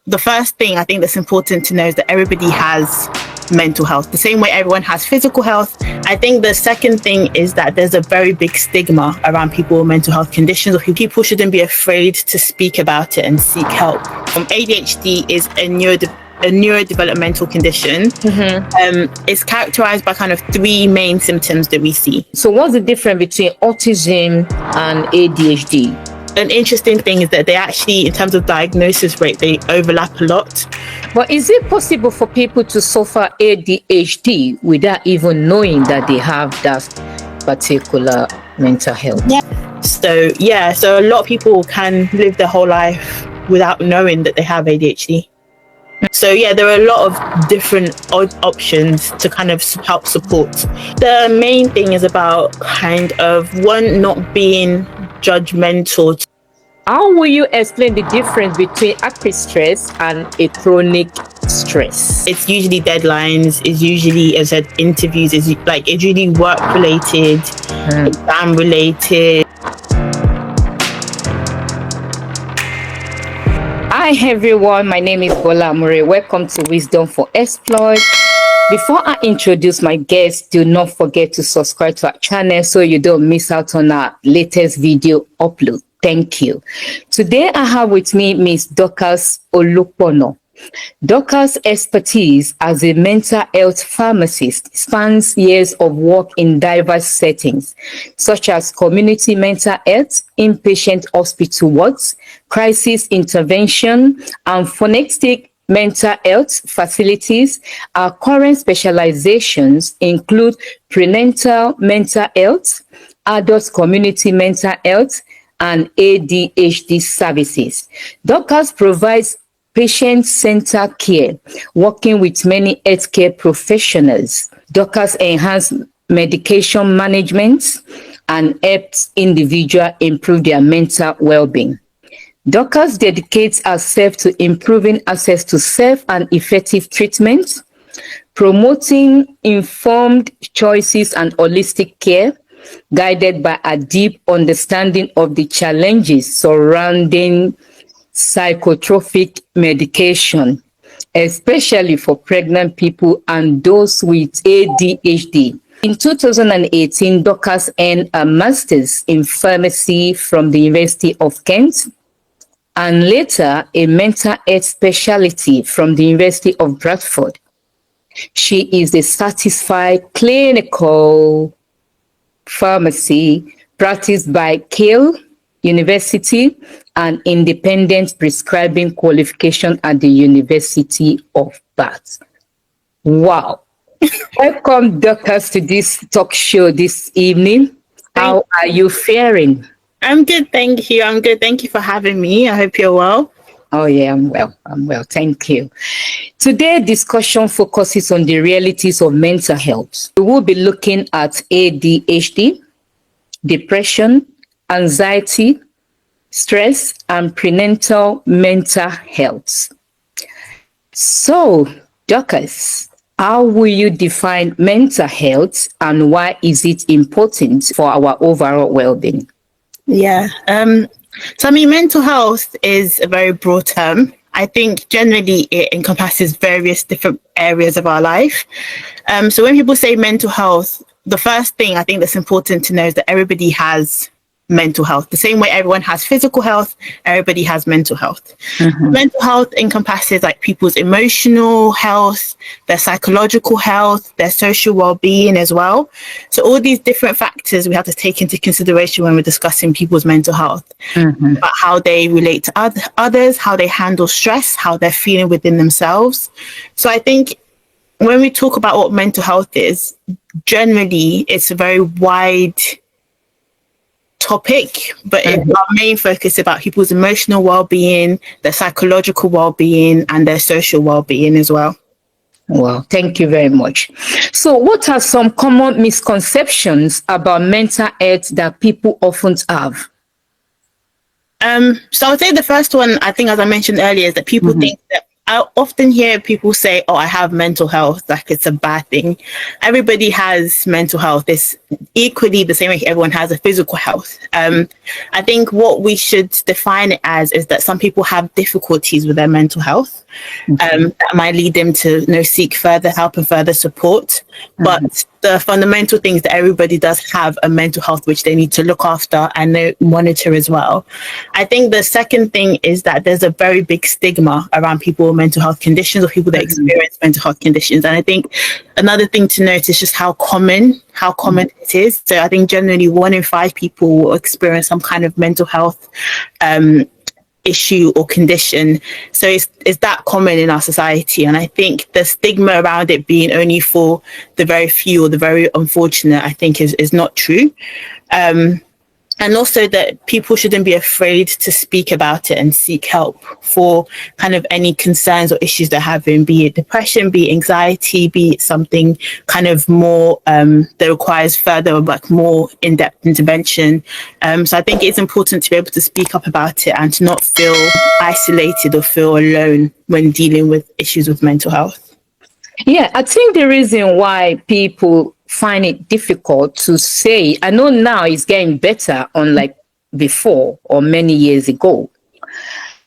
the first thing I think that's important to know is that everybody has mental health, the same way everyone has physical health. I think the second thing is that there's a very big stigma around people with mental health conditions. People shouldn't be afraid to speak about it and seek help. ADHD is a neurodevelopmental condition. It's characterized by kind of three main symptoms that we see. So what's the difference between autism and ADHD? An interesting thing is that they actually, in terms of diagnosis rate, they overlap a lot. But is it possible for people to suffer ADHD without even knowing that they have that particular mental health? So a lot of people can live their whole life without knowing that they have ADHD. So there are a lot of different options to kind of help support. The main thing is about kind of one, not being judgmental. How will you explain the difference between acute stress and a chronic stress? It's usually deadlines, it's usually, as I said, interviews, it's usually work related, exam related. Hi everyone, my name is Bola Amure. Welcome to Wisdom for Exploit. Before I introduce my guest, do not forget to subscribe to our channel so you don't miss out on our latest video upload. Thank you. Today I have with me Ms. Dorcas Olupono. Dorcas' expertise as a mental health pharmacist spans years of work in diverse settings, such as community mental health, inpatient hospital wards, crisis intervention, and phonetic mental health facilities. Our current specializations include prenatal mental health, adult community mental health, and ADHD services. Dorcas provides patient-centered care, working with many healthcare professionals. Dorcas enhances medication management and helps individuals improve their mental well-being. Dorcas dedicates herself to improving access to safe and effective treatment, promoting informed choices and holistic care, guided by a deep understanding of the challenges surrounding psychotropic medication, especially for pregnant people and those with ADHD. In 2018, Dorcas earned a master's in pharmacy from the University of Kent and later a mental health specialty from the University of Bradford. She is a certified clinical pharmacy practiced by Keele University and independent prescribing qualification at the University of Bath. Wow. Welcome, Dorcas, to this talk show this evening. How are you faring? I'm good, thank you. I'm good. Thank you for having me. I hope you're well. Oh, yeah, I'm well. I'm well. Thank you. Today's discussion focuses on the realities of mental health. We will be looking at ADHD, depression, anxiety, stress, and prenatal mental health. So, Dorcas, how will you define mental health and why is it important for our overall well-being? So, mental health is a very broad term. I think generally it encompasses various different areas of our life. So when people say mental health, the first thing I think that's important to know is that everybody has mental health. The same way everyone has physical health, everybody has mental health. Mental health encompasses people's emotional health, their psychological health, their social well-being as well. So all these different factors we have to take into consideration when we're discussing people's mental health, about how they relate to others, how they handle stress, how they're feeling within themselves. So I think when we talk about what mental health is, generally it's a very wide topic, but our main focus is about people's emotional well-being, their psychological well-being, and their social well-being as well. Well, thank you very much. So what are some common misconceptions about mental health that people often have? So I would say the first one, I think, as I mentioned earlier, is that people think that I often hear people say, oh, I have mental health, like it's a bad thing. Everybody has mental health. equally the same way everyone has a physical health. I think what we should define it as is that some people have difficulties with their mental health, that might lead them to seek further help and further support. But the fundamental things that everybody does have a mental health which they need to look after and monitor as well. I think the second thing is that there's a very big stigma around people with mental health conditions or people that experience mental health conditions. And I think another thing to note is just how common it is. So I think generally 1 in 5 people will experience some kind of mental health issue or condition. So it's that common in our society. And I think the stigma around it being only for the very few or the very unfortunate, I think is not true. And also that people shouldn't be afraid to speak about it and seek help for kind of any concerns or issues they're having, be it depression, be it anxiety, be it something kind of more that requires further, like more in-depth intervention. So I think it's important to be able to speak up about it and to not feel isolated or feel alone when dealing with issues with mental health. Yeah, I think the reason why people find it difficult to say, I know now it's getting better unlike before or many years ago.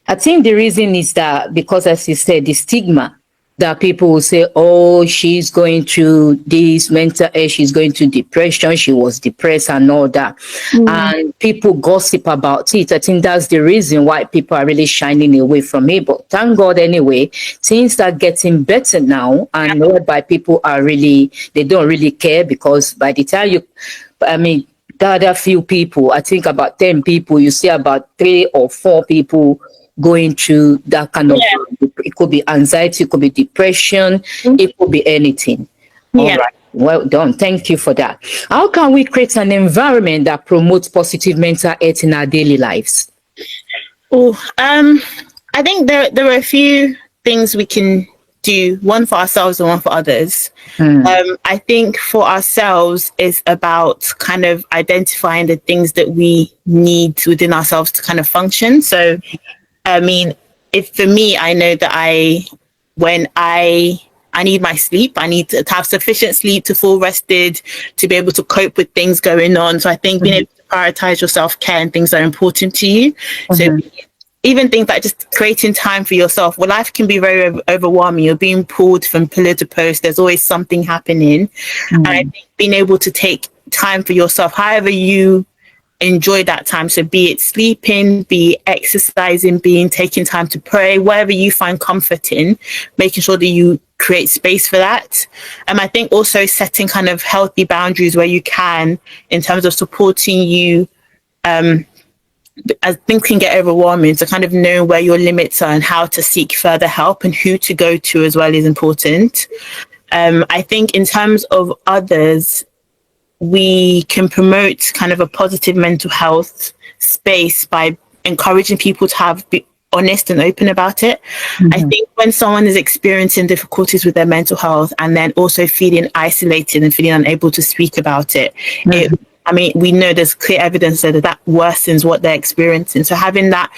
I think the reason is that because, as you said, the stigma that people will say, oh, she's going through this mental health, she's going through depression, she was depressed and all that. And people gossip about it. I think that's the reason why people are really shining away from it. But thank God anyway, things are getting better now, and whereby people are really, they don't really care, because by the time the other few people, I think about 10 people, you see about 3 or 4 people going through that kind of, it could be anxiety, it could be depression, it could be anything. All right. Well done. Thank you for that. How can we create an environment that promotes positive mental health in our daily lives? I think there are a few things we can do, one for ourselves and one for others. I think for ourselves is about kind of identifying the things that we need within ourselves to kind of function. So I mean, if for me, I know that when I need my sleep, I need to have sufficient sleep to feel rested, to be able to cope with things going on. So I think being able to prioritize your self-care and things that are important to you. So even things like just creating time for yourself. Well, life can be very overwhelming. You're being pulled from pillar to post. There's always something happening. And I think being able to take time for yourself, however you enjoy that time. So be it sleeping, be it exercising, taking time to pray, whatever you find comfort in, making sure that you create space for that. I think also setting kind of healthy boundaries where you can, in terms of supporting you, as things can get overwhelming, so kind of know where your limits are and how to seek further help and who to go to as well is important. I think in terms of others, we can promote kind of a positive mental health space by encouraging people to be honest and open about it. I think when someone is experiencing difficulties with their mental health and then also feeling isolated and feeling unable to speak about it, we know there's clear evidence that worsens what they're experiencing. So having that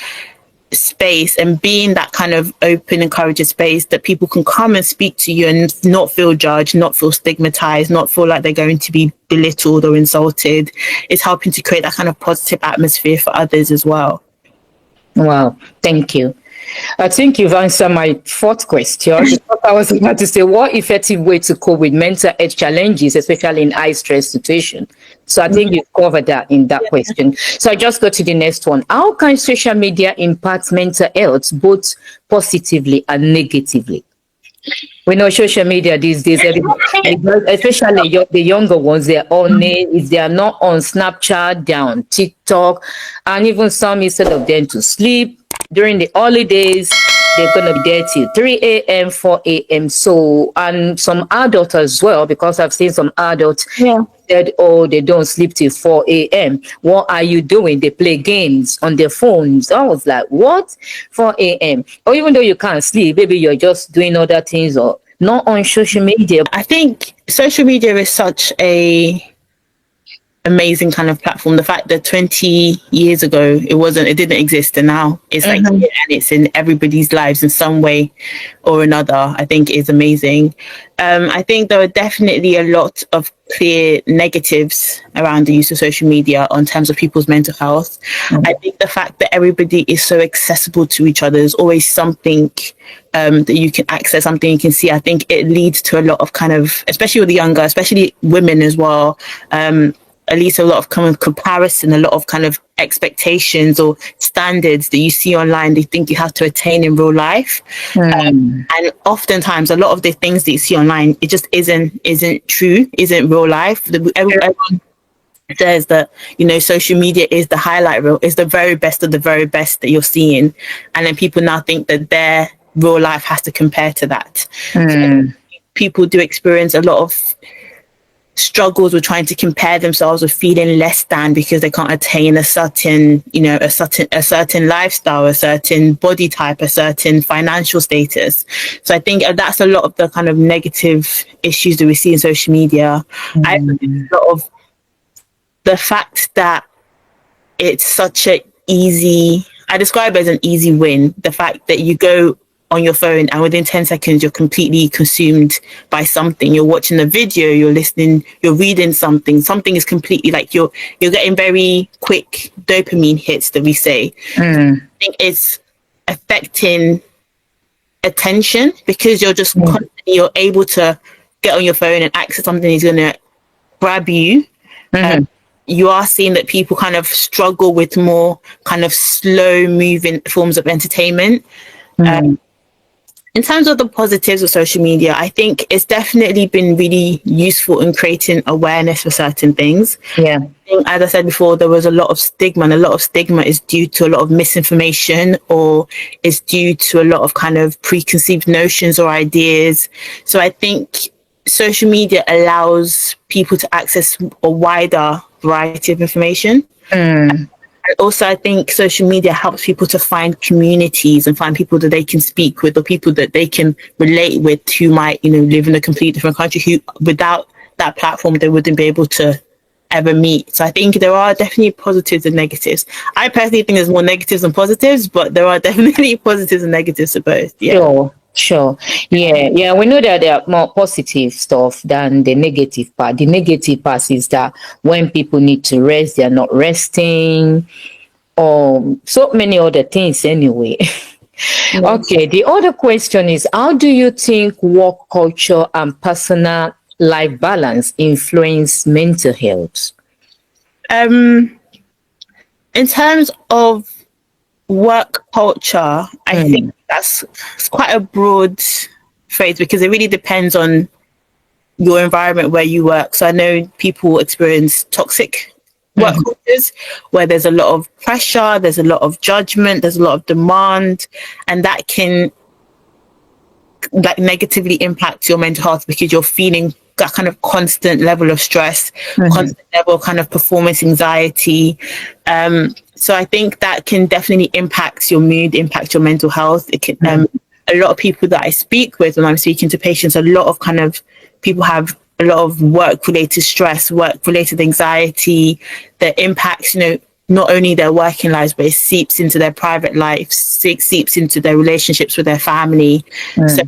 space and being that kind of open, encouraging space that people can come and speak to you and not feel judged, not feel stigmatized, not feel like they're going to be belittled or insulted, is helping to create that kind of positive atmosphere for others as well. Wow, thank you. I think you've answered my 4th question. I was about to say, what effective way to cope with mental health challenges, especially in high stress situations? So I think you've covered that in that question. So I just go to the next one. How can social media impact mental health both positively and negatively? We know social media these days, especially the younger ones, they're on it. If they are not on Snapchat, they're on TikTok, and even some, instead of them to sleep during the holidays, they're going to be there till 3 a.m., 4 a.m. So, and some adults as well, because I've seen some adults said, oh, they don't sleep till 4 a.m. What are you doing? They play games on their phones. I was like, what? 4 a.m. Or even though you can't sleep, maybe you're just doing other things or not on social media. I think social media is such a amazing kind of platform. The fact that 20 years ago it didn't exist, and now it's like Mm-hmm. here and it's in everybody's lives in some way or another, I think is amazing. I think there are definitely a lot of clear negatives around the use of social media on terms of people's mental health. I think the fact that everybody is so accessible to each other, there's always something that you can access, something you can see. I think it leads to a lot of kind of, especially with the younger, especially women as well, at least a lot of kind of comparison, a lot of kind of expectations or standards that you see online, they think you have to attain in real life. And oftentimes a lot of the things that you see online, it just isn't true, isn't real life. Everyone says that, you know, social media is the highlight reel, is the very best of the very best that you're seeing. And then people now think that their real life has to compare to that. So people do experience a lot of struggles with trying to compare themselves with feeling less than because they can't attain a certain, you know, a certain lifestyle, a certain body type, a certain financial status. So I think that's a lot of the kind of negative issues that we see in social media. I think a lot of the fact that it's such a easy, I describe it as an easy win. The fact that you go on your phone and within 10 seconds you're completely consumed by something. You're watching a video, you're listening, you're reading something is completely like you're getting very quick dopamine hits that we say. I think it's affecting attention because you're just constantly, you're able to get on your phone and access something that's going to grab you. You are seeing that people kind of struggle with more kind of slow moving forms of entertainment. In terms of the positives of social media, I think it's definitely been really useful in creating awareness for certain things. Yeah. As I said before, there was a lot of stigma, and a lot of stigma is due to a lot of misinformation, or is due to a lot of kind of preconceived notions or ideas. So I think social media allows people to access a wider variety of information. And also, I think social media helps people to find communities and find people that they can speak with, or people that they can relate with who might, you know, live in a completely different country, who without that platform, they wouldn't be able to ever meet. So I think there are definitely positives and negatives. I personally think there's more negatives than positives, but there are definitely positives and negatives to both. Yeah. Sure. Yeah. We know that there are more positive stuff than the negative part. The negative part is that when people need to rest, they are not resting, or so many other things anyway. Okay. The other question is, how do you think work culture and personal life balance influence mental health? In terms of work culture, I think it's quite a broad phrase because it really depends on your environment where you work. So I know people experience toxic work cultures where there's a lot of pressure, there's a lot of judgment, there's a lot of demand, and that can like negatively impact your mental health because you're feeling that kind of constant level of stress, constant level of kind of performance anxiety. So I think that can definitely impact your mood, impact your mental health. It can, a lot of people that I speak with when I'm speaking to patients, a lot of kind of people have a lot of work-related stress, work-related anxiety that impacts, you know, not only their working lives, but it seeps into their private lives, seeps into their relationships with their family. So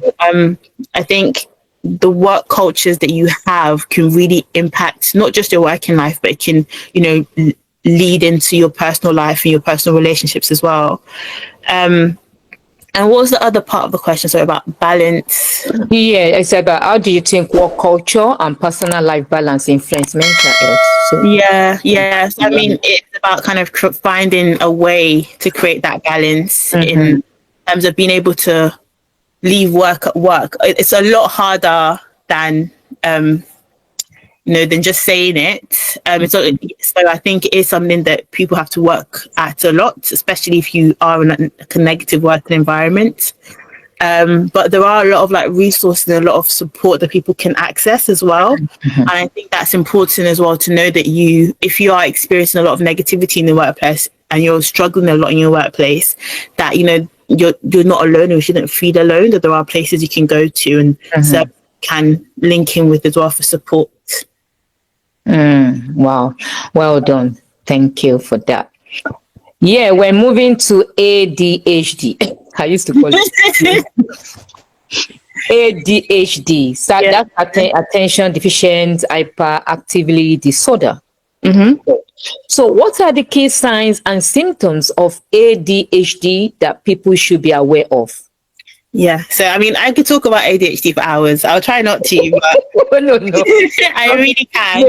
I think the work cultures that you have can really impact not just your working life, but it can, you know, lead into your personal life and your personal relationships as well. And what was the other part of the question? So about balance. Yeah, it's about how do you think work culture and personal life balance influence mental health? So, So, I mean, it's about kind of finding a way to create that balance in terms of being able to leave work at work. It's a lot harder than you know, than just saying it. So I think it is something that people have to work at a lot, especially if you are in a negative working environment. But there are a lot of like resources and a lot of support that people can access as well. And I think that's important as well to know that if you are experiencing a lot of negativity in the workplace and you're struggling a lot in your workplace, that, you know, you're not alone, or you shouldn't feel alone, that there are places you can go to and so can link in with as well for support. Wow. Well done. Thank you for that. Yeah, we're moving to ADHD. I used to call it ADHD. So Yeah. that's attention deficient hyperactivity disorder. Mm-hmm. So, what are the key signs and symptoms of ADHD that people should be aware of? Yeah. So, I mean, I could talk about ADHD for hours. I'll try not to, but No, no. I really can.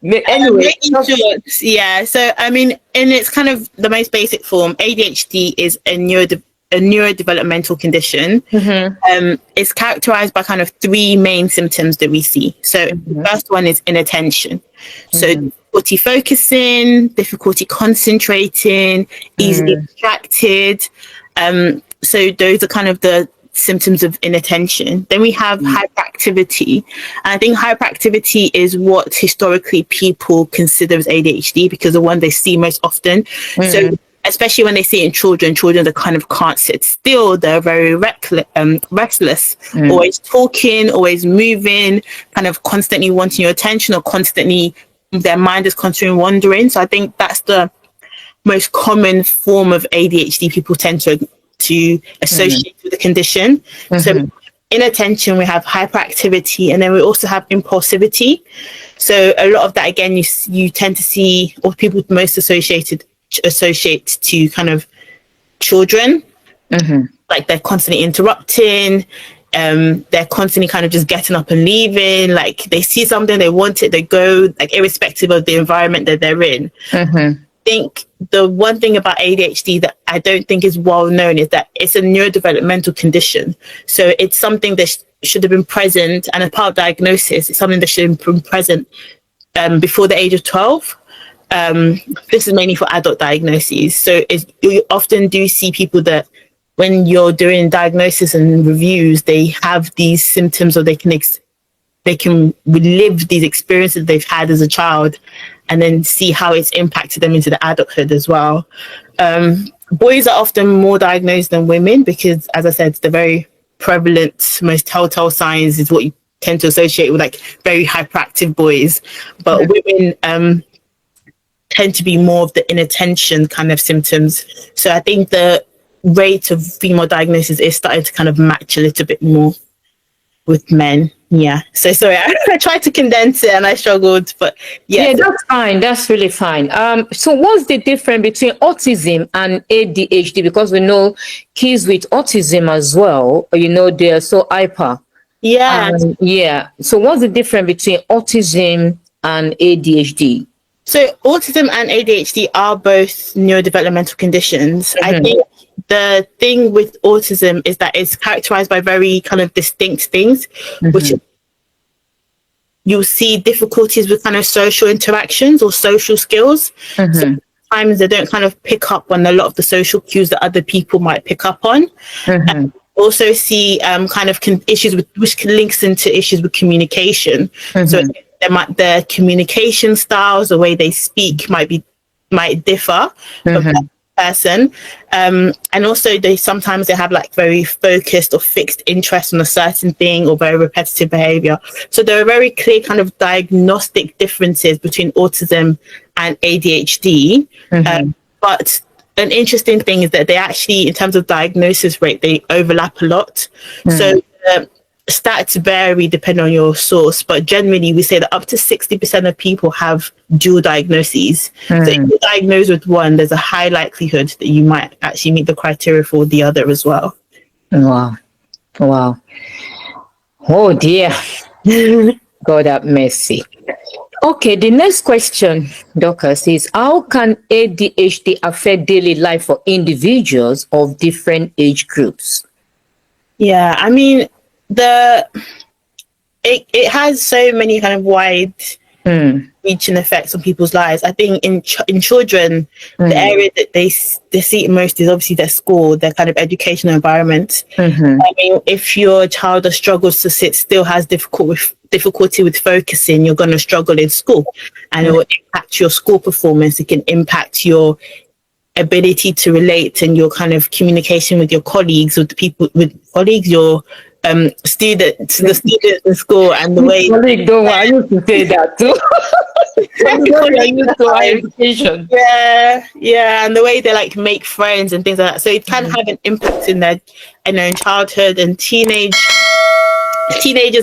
Anyway. Making short, yeah. So, I mean, in its kind of the most basic form, ADHD is a neurodevelopmental condition. It's characterized by kind of three main symptoms that we see. So, the first one is inattention. So, difficulty focusing, difficulty concentrating, easily distracted. So, those are kind of the symptoms of inattention. Then we have hyperactivity. And I think hyperactivity is what historically people consider as ADHD because the one they see most often. So especially when they see it in children that kind of can't sit still, they're very restless, always talking, always moving, kind of constantly wanting your attention or constantly their mind is constantly wandering. So I think that's the most common form of ADHD people tend to associate with the condition. So inattention, we have hyperactivity, and then we also have impulsivity. So a lot of that, again, you tend to see, or people most associate to kind of children, like they're constantly interrupting, they're constantly kind of just getting up and leaving, like they see something, they want it, they go, like irrespective of the environment that they're in. Think the one thing about ADHD that I don't think is well known is that it's a neurodevelopmental condition. So it's something that should have been present, and as part of diagnosis, it's something that should have been present before the age of 12. This is mainly for adult diagnoses. So you often do see people that when you're doing diagnosis and reviews, they have these symptoms, or they can relive these experiences they've had as a child and then see how it's impacted them into the adulthood as well. Boys are often more diagnosed than women because, as I said, the very prevalent, most telltale signs is what you tend to associate with like very hyperactive boys. But women tend to be more of the inattention kind of symptoms. So I think the rate of female diagnosis is starting to kind of match a little bit more with men. Yeah. So sorry, I tried to condense it and I struggled, but yeah, that's fine. That's really fine. So what's the difference between autism and ADHD? Because we know kids with autism as well, they're so hyper. Yeah. Yeah. So what's the difference between autism and ADHD? So autism and ADHD are both neurodevelopmental conditions. I think the thing with autism is that it's characterized by very kind of distinct things, which you'll see difficulties with kind of social interactions or social skills. So sometimes they don't kind of pick up on a lot of the social cues that other people might pick up on. Also see kind of issues with, which links into issues with communication. So their communication styles, the way they speak might differ from that person, and also they have like very focused or fixed interest on a certain thing or very repetitive behavior. So there are very clear kind of diagnostic differences between autism and ADHD. But an interesting thing is that they actually, in terms of diagnosis rate, they overlap a lot. So stats vary depending on your source, but generally we say that up to 60% of people have dual diagnoses. So if you're diagnosed with one, there's a high likelihood that you might actually meet the criteria for the other as well. Wow. Oh dear. God have mercy. Okay, the next question, Dorcas, is how can ADHD affect daily life for individuals of different age groups? Yeah, I mean, it has so many kind of wide reaching effects on people's lives. I think in children, the area that they see it most is obviously their school, their kind of educational environment. I mean, if your child struggles to sit still, has difficulty with focusing, you're going to struggle in school, and it will impact your school performance. It can impact your ability to relate and your kind of communication with your colleagues, your students, the students in school, and the way Colleague, don't want, I used to say that too. Because I used to higher education. yeah, and the way they like make friends and things like that. So it can have an impact in their, in childhood and teenagers.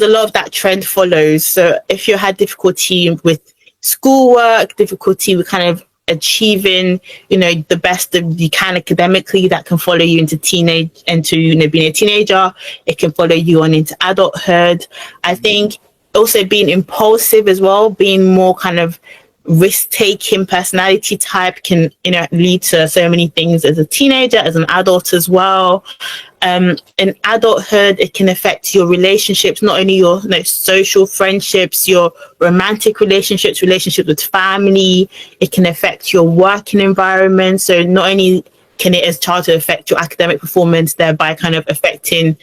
A lot of that trend follows. So if you had difficulty with schoolwork, difficulty with kind of achieving, the best that you can academically, that can follow you into being a teenager. It can follow you on into adulthood. I think also being impulsive as well, being more kind of risk-taking personality type can lead to so many things as a teenager, as an adult as well. In adulthood, it can affect your relationships, not only your social friendships, your romantic relationships with family. It can affect your working environment. So not only can it as childhood affect your academic performance, thereby kind of affecting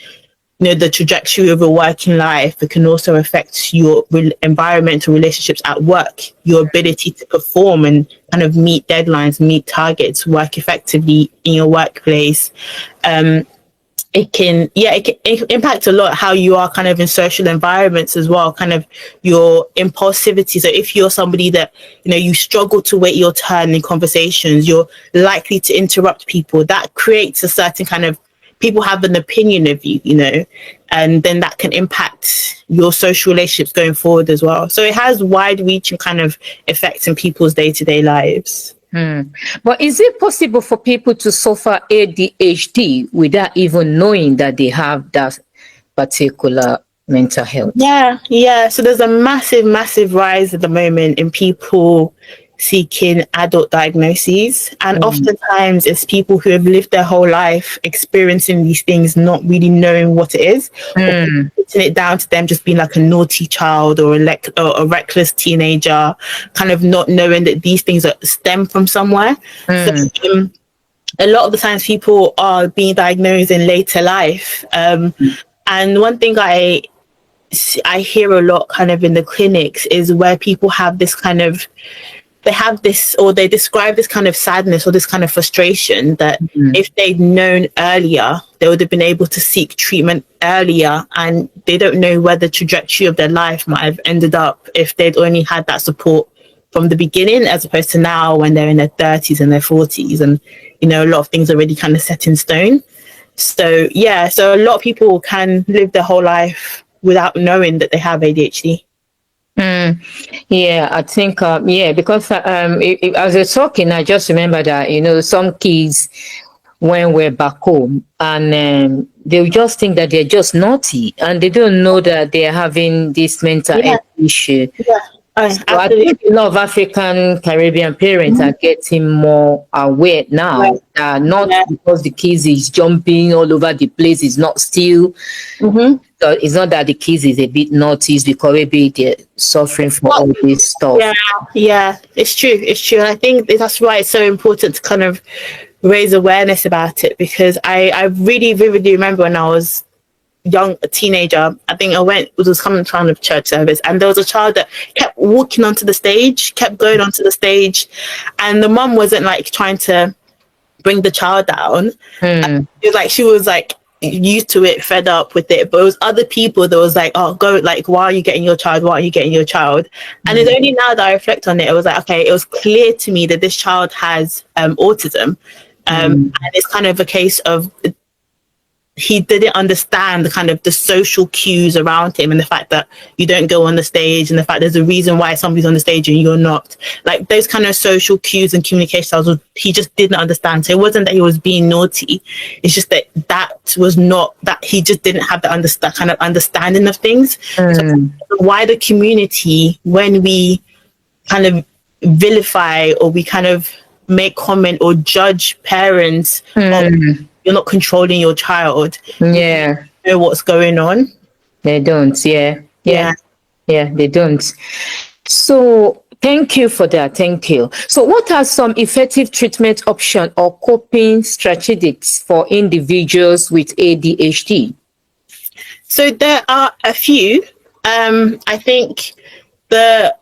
the trajectory of a working life. It can also affect your environmental relationships at work, your ability to perform and kind of meet deadlines, meet targets, work effectively in your workplace. It can impact a lot how you are kind of in social environments as well, kind of your impulsivity. So if you're somebody that, you struggle to wait your turn in conversations, you're likely to interrupt people. That creates a certain kind of, people have an opinion of you, and then that can impact your social relationships going forward as well. So it has wide reaching kind of effects in people's day-to-day lives. But is it possible for people to suffer ADHD without even knowing that they have that particular mental health? Yeah. So there's a massive rise at the moment in people seeking adult diagnoses, and oftentimes it's people who have lived their whole life experiencing these things, not really knowing what it is, or putting it down to them just being like a naughty child or a reckless teenager, kind of not knowing that these things stem from somewhere. So a lot of the times people are being diagnosed in later life, and one thing I hear a lot kind of in the clinics is where people have this kind of, they describe this kind of sadness or this kind of frustration that if they'd known earlier, they would have been able to seek treatment earlier, and they don't know where the trajectory of their life might have ended up if they'd only had that support from the beginning, as opposed to now when they're in their 30s and their 40s, and a lot of things are already kind of set in stone. So so a lot of people can live their whole life without knowing that they have ADHD. Yeah, I think, because as you're talking, I just remember that, some kids, when we're back home, and they'll just think that they're just naughty, and they don't know that they're having this mental health issue. So I think a lot of African Caribbean parents are getting more aware now, not because the kids is jumping all over the place, it's not still. So it's not that the kids is a bit naughty, it's because maybe they're suffering from all this stuff. Yeah, it's true. I think that's why it's so important to kind of raise awareness about it, because I really vividly remember when I was a teenager, I think was coming to a church service, and there was a child that kept walking onto the stage, kept going onto the stage, and the mum wasn't like trying to bring the child down. She was like used to it, fed up with it, but it was other people that was like, oh, go, like, why are you getting your child? And it's only now that I reflect on it, it was like, okay, it was clear to me that this child has autism, and it's kind of a case of he didn't understand the kind of the social cues around him, and the fact that you don't go on the stage, and the fact there's a reason why somebody's on the stage and you're not, like those kind of social cues and communication styles, he just didn't understand. So it wasn't that he was being naughty, it's just that was not that, he just didn't have that kind of understanding of things. So the wider community, when we kind of vilify or we kind of make comment or judge parents, you're not controlling your child. You know what's going on. They don't. Yeah, they don't. So thank you for that. Thank you. So what are some effective treatment options or coping strategies for individuals with ADHD? So there are a few. I think the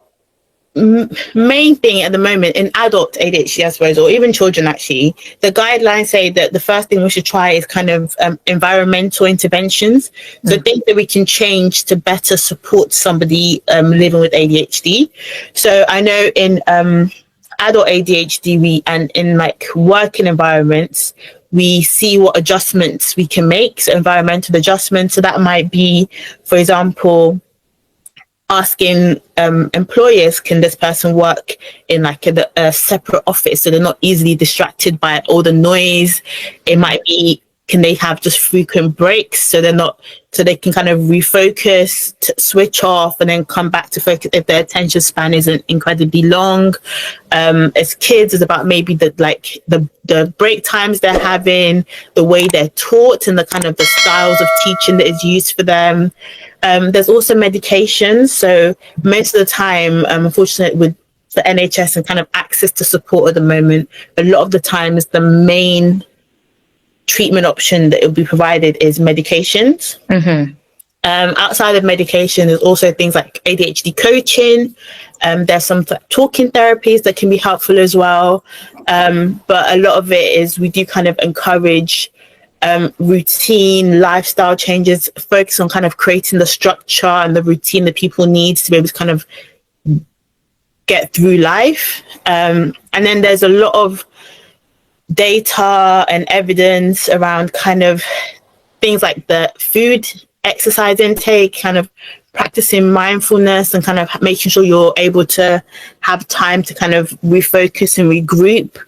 main thing at the moment in adult ADHD, I suppose, or even children, actually, the guidelines say that the first thing we should try is kind of environmental interventions. So things that we can change to better support somebody living with ADHD. So I know in adult ADHD, and in like working environments, we see what adjustments we can make. So environmental adjustments. So that might be, for example, asking employers, can this person work in like a separate office so they're not easily distracted by all the noise? It might be, can they have just frequent breaks so they're not, so they can kind of refocus, switch off, and then come back to focus if their attention span isn't incredibly long. As kids, it's about maybe the break times they're having, the way they're taught, and the kind of the styles of teaching that is used for them. There's also medications. So most of the time, unfortunately, with the NHS and kind of access to support at the moment, a lot of the time is the main treatment option that will be provided is medications. Outside of medication, there's also things like ADHD coaching. There's some talking therapies that can be helpful as well. But a lot of it is we do kind of encourage routine lifestyle changes, focus on kind of creating the structure and the routine that people need to be able to kind of get through life. And then there's a lot of data and evidence around kind of things like the food, exercise intake, kind of practicing mindfulness, and kind of making sure you're able to have time to kind of refocus and regroup.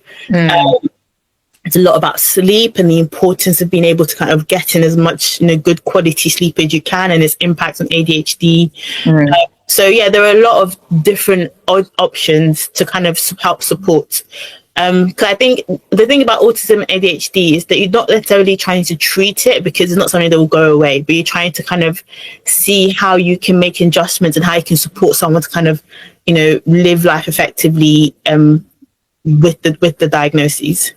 It's a lot about sleep and the importance of being able to kind of get in as much, good quality sleep as you can, and its impact on ADHD. So yeah, there are a lot of different options to kind of help support. Because I think the thing about autism and ADHD is that you're not necessarily trying to treat it, because it's not something that will go away, but you're trying to kind of see how you can make adjustments and how you can support someone to kind of, live life effectively with the diagnoses.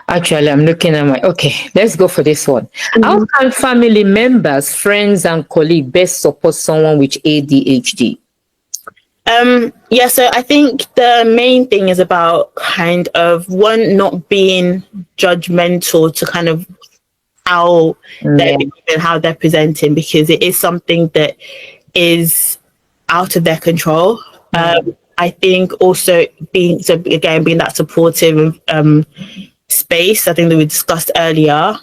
Actually, I'm looking at okay, let's go for this one. How can family members, friends, and colleagues best support someone with ADHD? So I think the main thing is about kind of one, not being judgmental to kind of how they're presenting, because it is something that is out of their control. I think also being that supportive space, I think that we discussed earlier.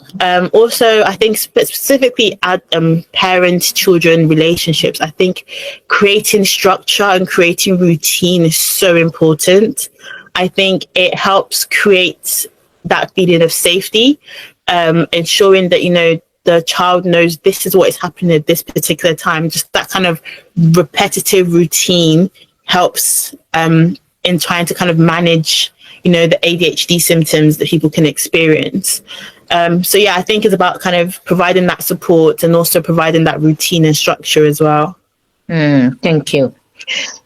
Also, I think specifically at parent-children relationships, I think creating structure and creating routine is so important. I think it helps create that feeling of safety, ensuring that, the child knows this is what is happening at this particular time. Just that kind of repetitive routine helps in trying to kind of manage the ADHD symptoms that people can experience. I think it's about kind of providing that support and also providing that routine and structure as well. Thank you.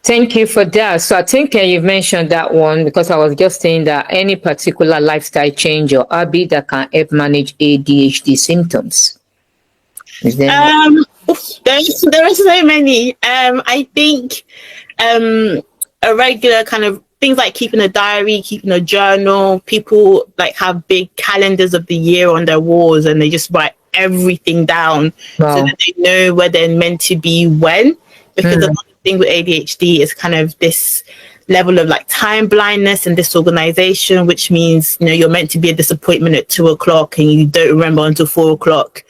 Thank you for that. So I think you've mentioned that one, because I was just saying that any particular lifestyle change or habit that can help manage ADHD symptoms. Is there? There are so many. I think a regular kind of things like keeping a diary, keeping a journal. People like have big calendars of the year on their walls, and they just write everything down so that they know where they're meant to be when. Because the thing with ADHD is kind of this level of like time blindness and disorganization, which means you're meant to be a disappointment at 2:00 and you don't remember until 4:00.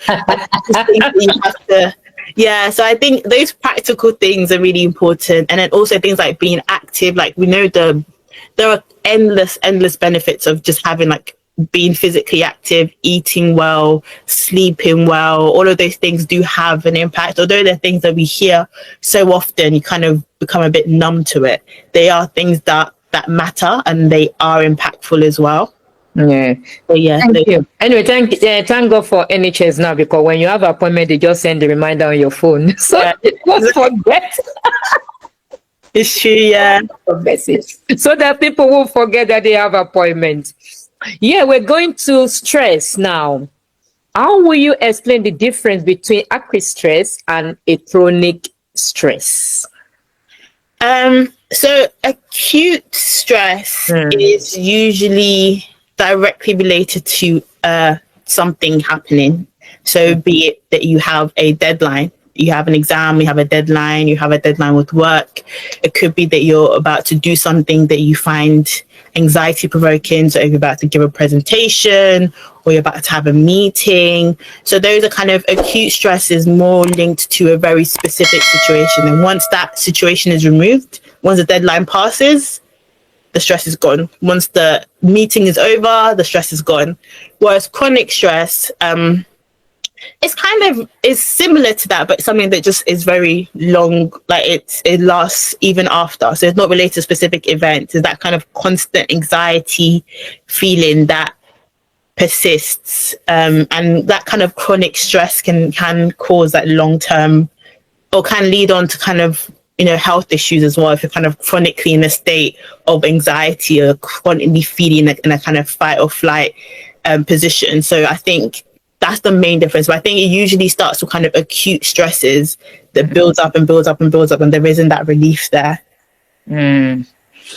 So I think those practical things are really important. And then also things like being active. Like we know there are endless benefits of just having like being physically active, eating well, sleeping well. All of those things do have an impact. Although they're things that we hear so often, you kind of become a bit numb to it. They are things that matter, and they are impactful as well. Thank you. Anyway, thank God for NHS now, because when you have an appointment, they just send a reminder on your phone. So don't forget. It's true, message, so that people won't forget that they have appointments. We're going to stress now. How will you explain the difference between acute stress and a chronic stress? So acute stress is usually directly related to something happening. So be it that you have a deadline, you have an exam, you have a deadline with work. It could be that you're about to do something that you find anxiety provoking. So if you're about to give a presentation or you're about to have a meeting. So those are kind of acute stresses more linked to a very specific situation. And once that situation is removed, once the deadline passes, the stress is gone. Once the meeting is over, the stress is gone. Whereas chronic stress, it's similar to that, but something that just is very long, like it lasts even after. So it's not related to specific events. It's that kind of constant anxiety feeling that persists, and that kind of chronic stress can cause that long-term, or can lead on to kind of health issues as well, if you're kind of chronically in a state of anxiety or chronically feeling in a kind of fight or flight position. So I think that's the main difference. But I think it usually starts with kind of acute stresses that builds up and builds up and builds up, and there isn't that relief there.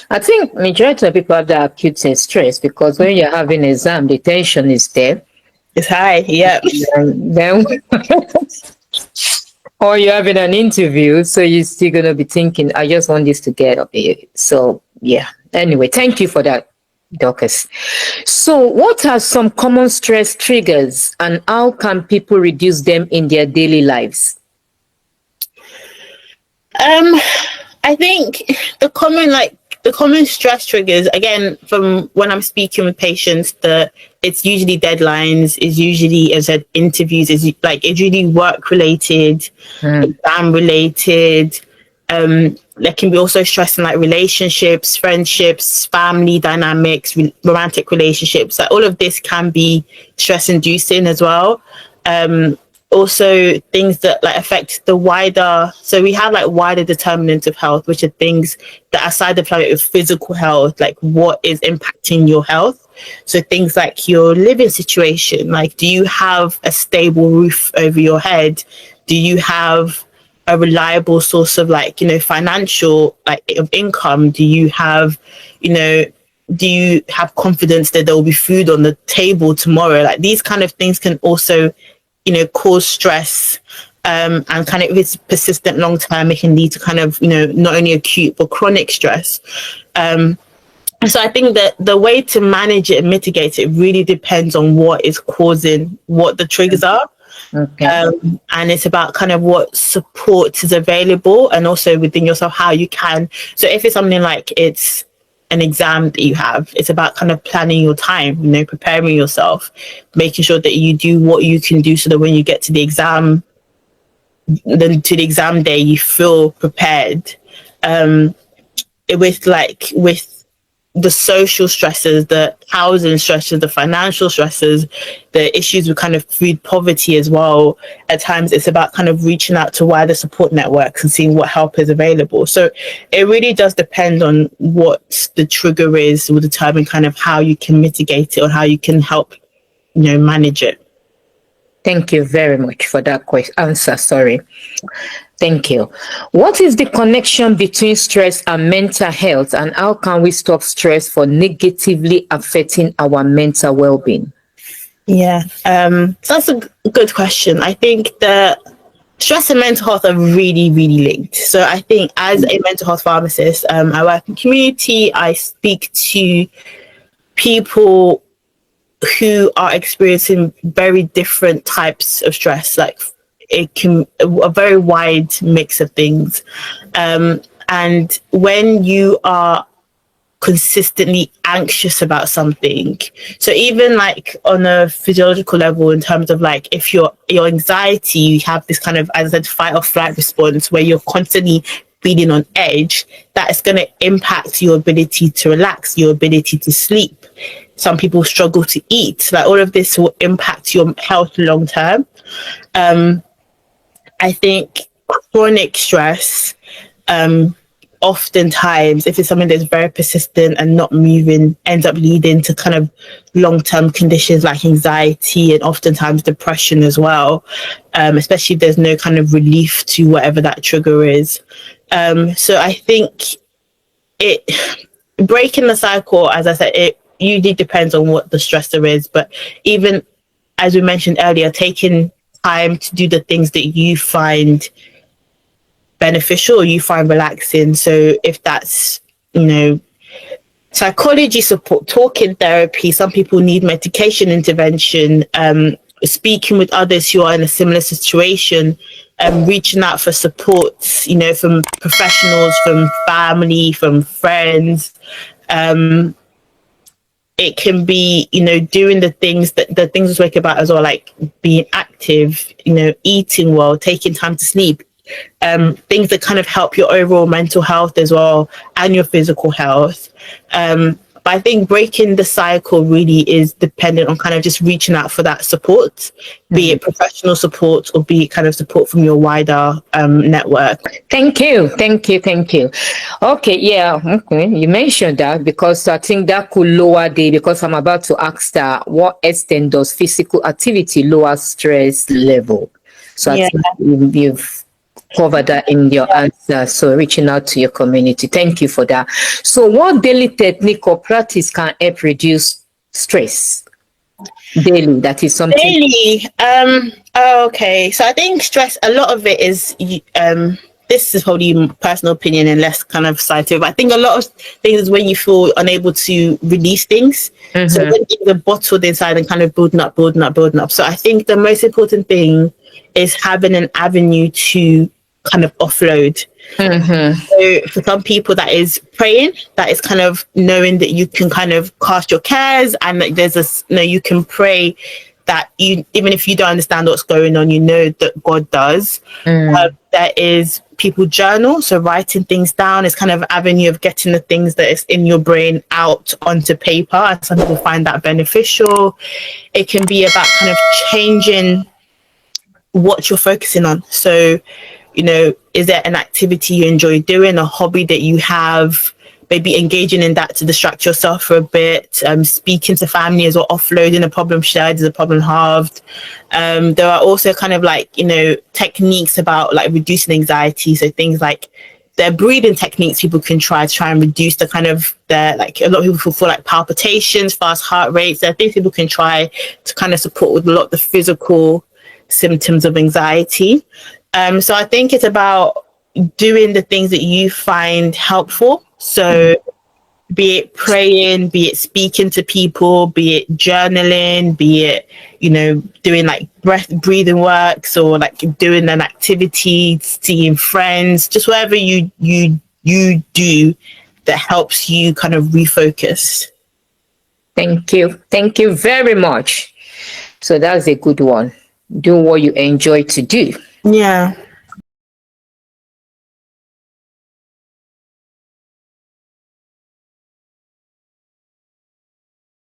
I think majority of people have that acute stress because when you're having an exam, the tension is there. It's high, yeah. Then or you're having an interview, so you're still going to be thinking, I just want this to get up here. So, yeah. Anyway, thank you for that, Dorcas. So what are some common stress triggers and how can people reduce them in their daily lives? I think the common stress triggers, again, from when I'm speaking with patients, it's usually deadlines, it's usually, as I said, interviews, it's usually work related, exam related. There can be also stress in like relationships, friendships, family dynamics, romantic relationships. Like all of this can be stress inducing as well. Also things that like affect the wider, so we have like wider determinants of health, which are things that aside of like your physical health, like what is impacting your health. So things like your living situation, like do you have a stable roof over your head? Do you have a reliable source of like, financial like of income? Do you have confidence that there will be food on the table tomorrow? Like these kind of things can also cause stress, and kind of if it's persistent long term, it can lead to kind of not only acute but chronic stress. So I think that the way to manage it and mitigate it really depends on what is causing, what the triggers are. Okay. And it's about kind of what support is available, and also within yourself how you can. So if it's something like it's an exam that you have, it's about kind of planning your time, preparing yourself, making sure that you do what you can do so that when you get to the exam, then to the exam day, you feel prepared. With the social stresses, the housing stresses, the financial stresses, the issues with kind of food poverty as well. At times it's about kind of reaching out to wider support networks and seeing what help is available. So it really does depend on what the trigger is, will determine kind of how you can mitigate it or how you can help, manage it. Thank you very much for that answer. Sorry. Thank you. What is the connection between stress and mental health, and how can we stop stress from negatively affecting our mental well-being? Yeah, so that's a good question. I think that stress and mental health are really, really linked. So I think as a mental health pharmacist, I work in community, I speak to people who are experiencing very different types of stress, like it can a very wide mix of things. And when you are consistently anxious about something, so even like on a physiological level, in terms of like if your anxiety, you have this kind of, as I said, fight or flight response where you're constantly feeling on edge, that is going to impact your ability to relax, your ability to sleep. Some people struggle to eat. Like all of this will impact your health long term. I think chronic stress oftentimes, if it's something that's very persistent and not moving, ends up leading to kind of long-term conditions like anxiety and oftentimes depression as well, especially if there's no kind of relief to whatever that trigger is. So I think breaking the cycle, as I said, it usually depends on what the stressor is. But even as we mentioned earlier, taking time to do the things that you find beneficial or you find relaxing. So if that's, psychology support, talking therapy, some people need medication intervention, speaking with others who are in a similar situation, reaching out for support, from professionals, from family, from friends. It can be, doing the things we spoke about as well, like being active, eating well, taking time to sleep, things that kind of help your overall mental health as well and your physical health. But I think breaking the cycle really is dependent on kind of just reaching out for that support, be it professional support or be it kind of support from your wider network. Thank you. Okay, yeah, okay. You mentioned that because I think that could lower because I'm about to ask that what extent does physical activity lower stress level? So I think you've covered that in your answer. So reaching out to your community. Thank you for that. So what daily technique or practice can help reduce stress? Daily, that is something. Daily. Okay. So I think stress, a lot of it is, this is probably personal opinion and less kind of scientific, but I think a lot of things is when you feel unable to release things. So when things are bottled inside and kind of building up. So I think the most important thing is having an avenue to kind of offload. So for some people that is praying, that is kind of knowing that you can kind of cast your cares and that there's you can pray that you, even if you don't understand what's going on, that God does. There is people journal, so writing things down is kind of an avenue of getting the things that is in your brain out onto paper, and some people find that beneficial. It can be about kind of changing what you're focusing on. So is there an activity you enjoy doing, a hobby that you have, maybe engaging in that to distract yourself for a bit, speaking to family as well, offloading a problem shared is a problem halved. There are also kind of like, techniques about like reducing anxiety. So things like there are breathing techniques people can try and reduce the kind of like a lot of people feel like palpitations, fast heart rates. There are things people can try to kind of support with a lot of the physical symptoms of anxiety. So I think it's about doing the things that you find helpful. So be it praying, be it speaking to people, be it journaling, be it, doing like breathing works or like doing an activity, seeing friends, just whatever you do that helps you kind of refocus. Thank you very much. So that's a good one. Do what you enjoy to do. Yeah.